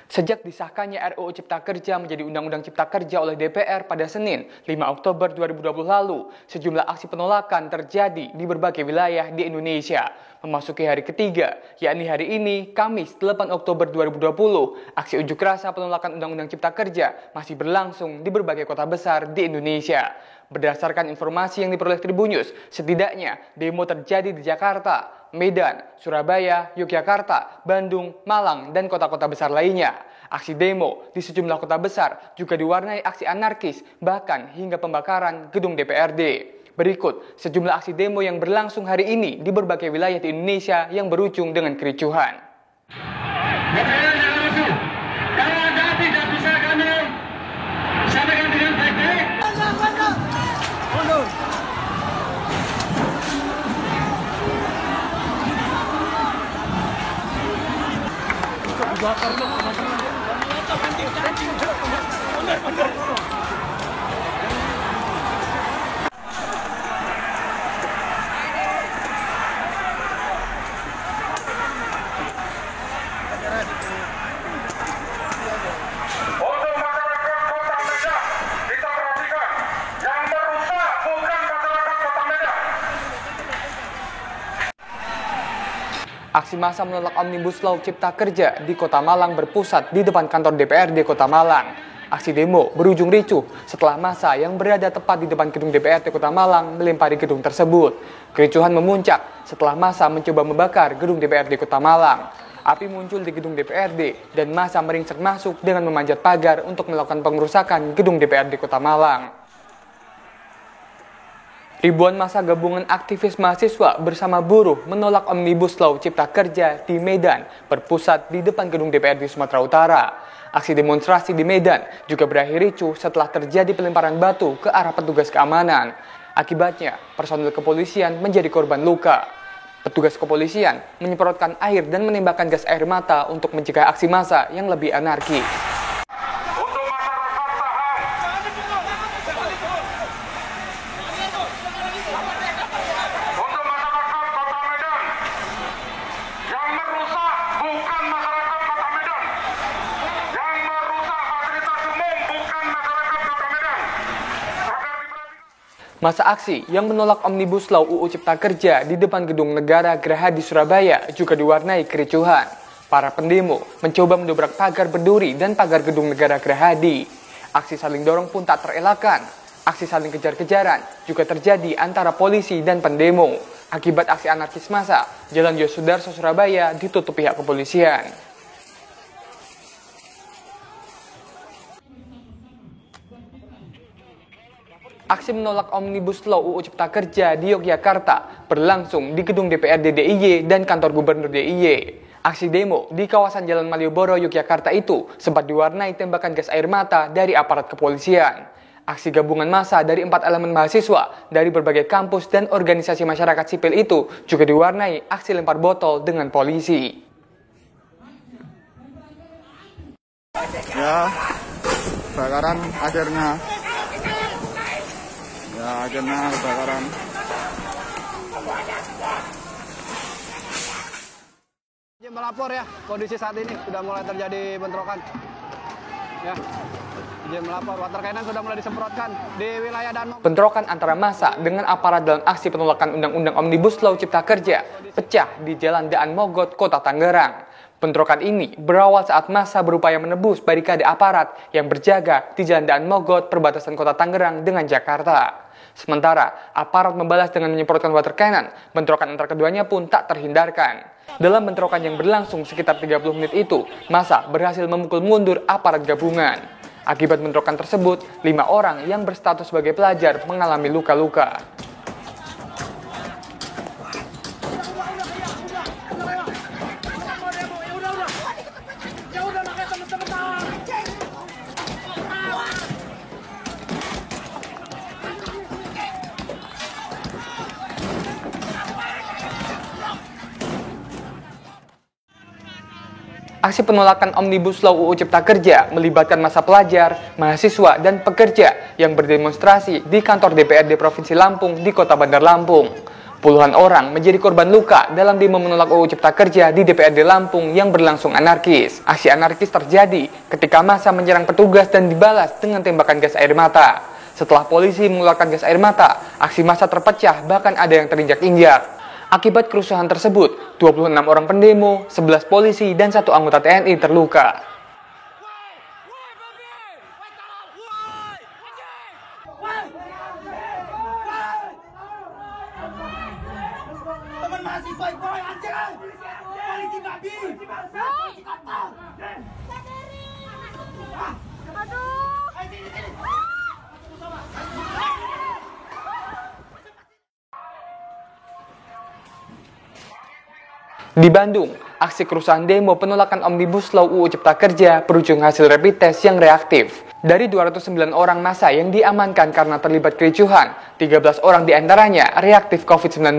Sejak disahkannya RUU Cipta Kerja menjadi Undang-Undang Cipta Kerja oleh DPR pada Senin, 5 Oktober 2020 lalu, sejumlah aksi penolakan terjadi di berbagai wilayah di Indonesia. Memasuki hari ketiga, yakni hari ini, Kamis 8 Oktober 2020, aksi unjuk rasa penolakan Undang-Undang Cipta Kerja masih berlangsung di berbagai kota besar di Indonesia. Berdasarkan informasi yang diperoleh Tribunnews, setidaknya demo terjadi di Jakarta, Medan, Surabaya, Yogyakarta, Bandung, Malang, dan kota-kota besar lainnya. Aksi demo di sejumlah kota besar juga diwarnai aksi anarkis, bahkan hingga pembakaran gedung DPRD. Berikut sejumlah aksi demo yang berlangsung hari ini di berbagai wilayah di Indonesia yang berujung dengan kericuhan. Kalau Anda tidak bisa kami sampaikan dengan baik-baik. Mundur. Aksi massa menolak Omnibus Law Cipta Kerja di Kota Malang berpusat di depan kantor DPRD Kota Malang. Aksi demo berujung ricuh setelah massa yang berada tepat di depan gedung DPRD Kota Malang melempari gedung tersebut. Kericuhan memuncak setelah massa mencoba membakar gedung DPRD Kota Malang. Api muncul di gedung DPRD dan massa meringsek masuk dengan memanjat pagar untuk melakukan pengerusakan gedung DPRD Kota Malang. Ribuan massa gabungan aktivis mahasiswa bersama buruh menolak Omnibus Law Cipta Kerja di Medan berpusat di depan gedung DPRD Sumatera Utara. Aksi demonstrasi di Medan juga berakhir ricuh setelah terjadi pelemparan batu ke arah petugas keamanan. Akibatnya, personel kepolisian menjadi korban luka. Petugas kepolisian menyemprotkan air dan menembakkan gas air mata untuk mencegah aksi massa yang lebih anarkis. Masa aksi yang menolak Omnibus Law UU Cipta Kerja di depan Gedung Negara Gerahadi Surabaya juga diwarnai kericuhan. Para pendemo mencoba mendobrak pagar berduri dan pagar Gedung Negara Gerahadi. Aksi saling dorong pun tak terelakkan. Aksi saling kejar-kejaran juga terjadi antara polisi dan pendemo. Akibat aksi anarkis massa, Jalan Yosudarso Surabaya ditutup pihak kepolisian. Aksi menolak Omnibus Law UU Cipta Kerja di Yogyakarta berlangsung di gedung DPRD DIY dan kantor Gubernur DIY. Aksi demo di kawasan Jalan Malioboro, Yogyakarta itu sempat diwarnai tembakan gas air mata dari aparat kepolisian. Aksi gabungan massa dari 4 elemen mahasiswa dari berbagai kampus dan organisasi masyarakat sipil itu juga diwarnai aksi lempar botol dengan polisi. Ya, kebakaran akhirnya kebakaran. Izin melapor ya, kondisi saat ini sudah mulai terjadi bentrokan. Ya, izin melapor, water cannon sudah mulai disemprotkan di wilayah Danmok. Bentrokan antara massa dengan aparat dalam aksi penolakan Undang-Undang Omnibus Law Cipta Kerja pecah di Jalan Daan Mogot, Kota Tangerang. Bentrokan ini berawal saat massa berupaya menebus barikade aparat yang berjaga di Jalan Daan Mogot, perbatasan Kota Tangerang dengan Jakarta. Sementara aparat membalas dengan menyemprotkan water cannon, bentrokan antara keduanya pun tak terhindarkan. Dalam bentrokan yang berlangsung sekitar 30 menit itu, massa berhasil memukul mundur aparat gabungan. Akibat bentrokan tersebut, 5 orang yang berstatus sebagai pelajar mengalami luka-luka. Aksi penolakan Omnibus Law UU Cipta Kerja melibatkan massa pelajar, mahasiswa, dan pekerja yang berdemonstrasi di kantor DPRD Provinsi Lampung di Kota Bandar Lampung. Puluhan orang menjadi korban luka dalam demo menolak UU Cipta Kerja di DPRD Lampung yang berlangsung anarkis. Aksi anarkis terjadi ketika massa menyerang petugas dan dibalas dengan tembakan gas air mata. Setelah polisi mengeluarkan gas air mata, aksi massa terpecah, bahkan ada yang terinjak-injak. Akibat kerusuhan tersebut, 26 orang pendemo, 11 polisi, dan 1 anggota TNI terluka. Teman mahasiswa itu anjing, polisi babi, polisi kotor. Di Bandung, aksi kerusuhan demo penolakan Omnibus Law UU Cipta Kerja berujung hasil rapid test yang reaktif. Dari 209 orang massa yang diamankan karena terlibat kericuhan, 13 orang diantaranya reaktif COVID-19.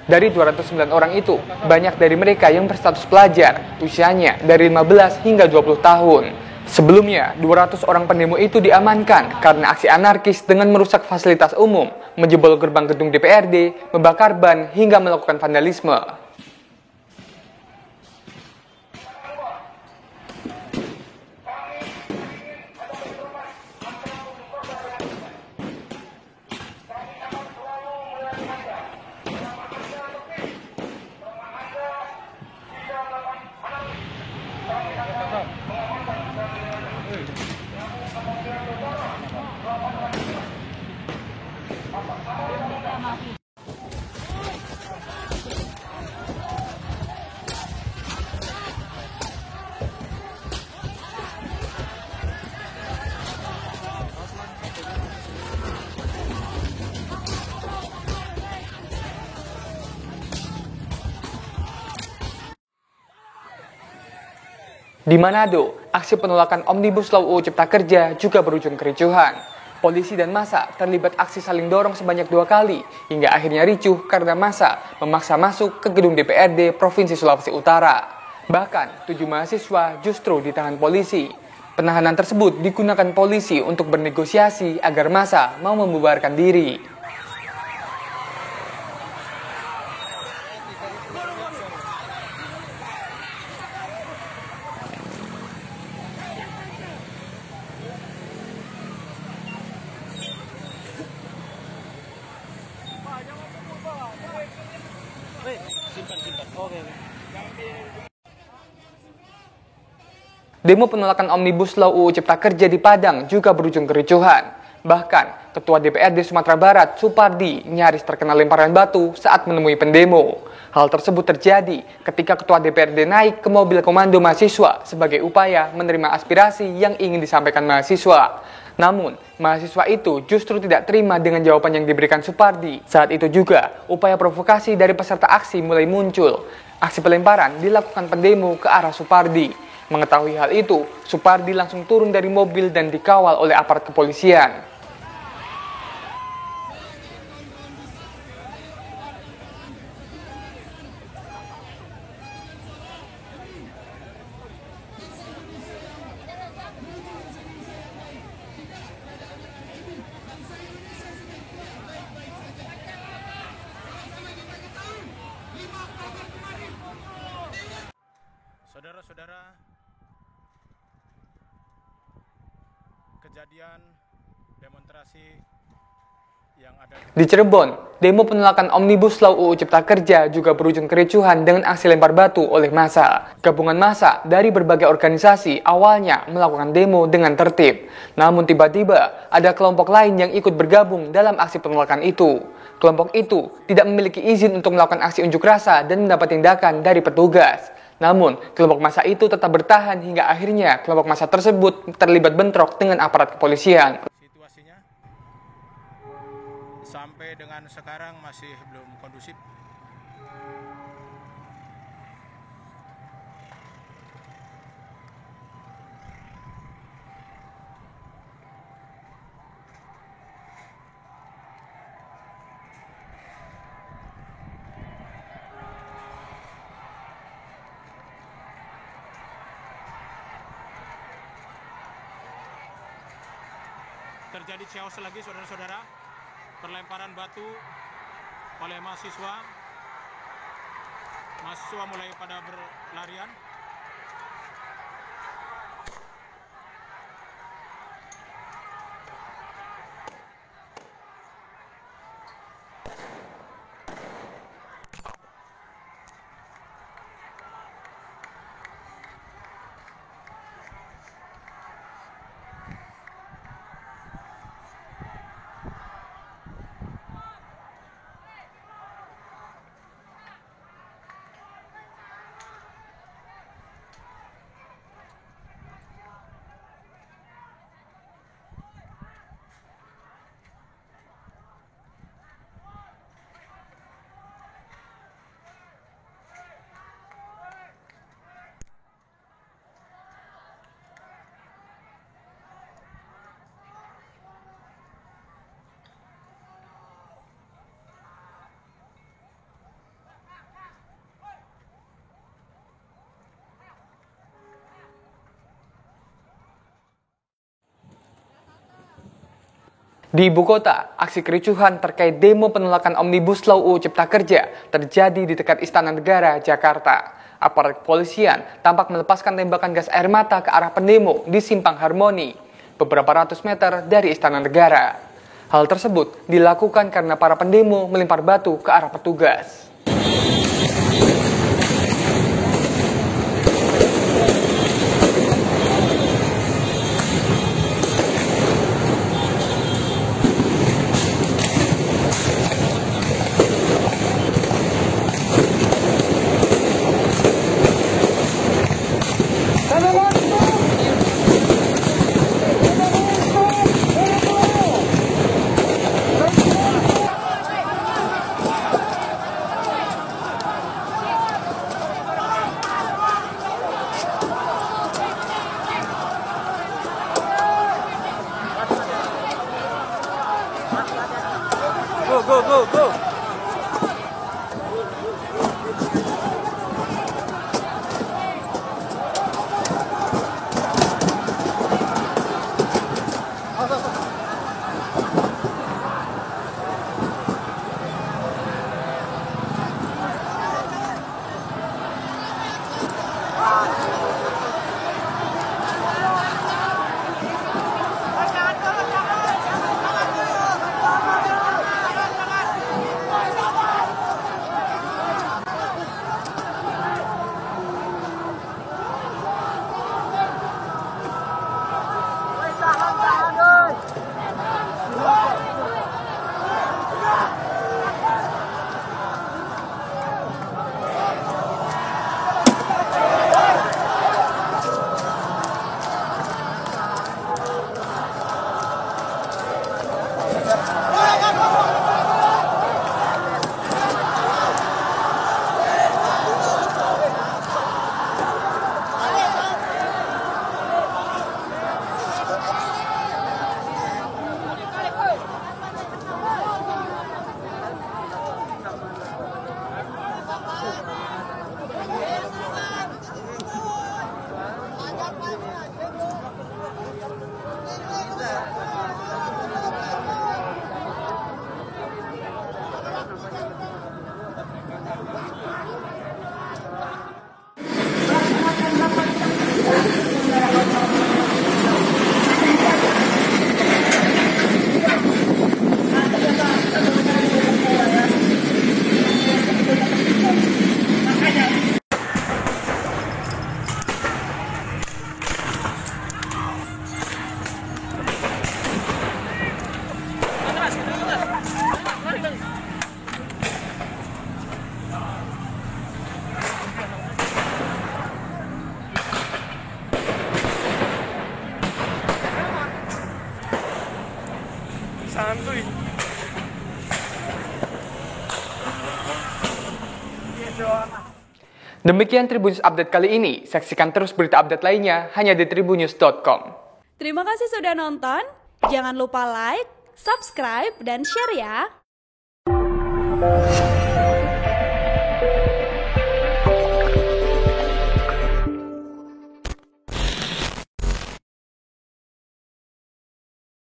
Dari 209 orang itu, banyak dari mereka yang berstatus pelajar, usianya dari 15 hingga 20 tahun. Sebelumnya, 200 orang pendemo itu diamankan karena aksi anarkis dengan merusak fasilitas umum, menjebol gerbang gedung DPRD, membakar ban, hingga melakukan vandalisme. Di Manado, aksi penolakan Omnibus Law UU Cipta Kerja juga berujung kericuhan. Polisi dan massa terlibat aksi saling dorong sebanyak 2 kali, hingga akhirnya ricuh karena massa memaksa masuk ke gedung DPRD Provinsi Sulawesi Utara. Bahkan, 7 mahasiswa justru ditahan polisi. Penahanan tersebut digunakan polisi untuk bernegosiasi agar massa mau membubarkan diri. Demo penolakan Omnibus Law UU Cipta Kerja di Padang juga berujung kericuhan. Bahkan, Ketua DPRD Sumatera Barat, Supardi, nyaris terkena lemparan batu saat menemui pendemo. Hal tersebut terjadi ketika Ketua DPRD naik ke mobil komando mahasiswa sebagai upaya menerima aspirasi yang ingin disampaikan mahasiswa. Namun, mahasiswa itu justru tidak terima dengan jawaban yang diberikan Supardi. Saat itu juga, upaya provokasi dari peserta aksi mulai muncul. Aksi pelemparan dilakukan pendemo ke arah Supardi. Mengetahui hal itu, Supardi langsung turun dari mobil dan dikawal oleh aparat kepolisian. Saudara-saudara, kejadian demonstrasi yang ada di Cirebon, demo penolakan Omnibus Law UU Cipta Kerja juga berujung kericuhan dengan aksi lempar batu oleh massa. Gabungan massa dari berbagai organisasi awalnya melakukan demo dengan tertib. Namun tiba-tiba ada kelompok lain yang ikut bergabung dalam aksi penolakan itu. Kelompok itu tidak memiliki izin untuk melakukan aksi unjuk rasa dan mendapat tindakan dari petugas. Namun, kelompok massa itu tetap bertahan hingga akhirnya kelompok massa tersebut terlibat bentrok dengan aparat kepolisian. Situasinya sampai dengan sekarang masih belum kondusif. Terjadi chaos lagi, saudara-saudara. Perlemparan batu oleh mahasiswa. Mahasiswa mulai pada berlarian. Di ibu kota, aksi kericuhan terkait demo penolakan Omnibus Law UU Cipta Kerja terjadi di dekat Istana Negara, Jakarta. Aparat kepolisian tampak melepaskan tembakan gas air mata ke arah pendemo di Simpang Harmoni, beberapa ratus meter dari Istana Negara. Hal tersebut dilakukan karena para pendemo melempar batu ke arah petugas. Go! Santuy. Demikian Tribunnews Update kali ini. Saksikan terus berita update lainnya hanya di tribunnews.com. Terima kasih sudah nonton. Jangan lupa like, subscribe, dan share ya.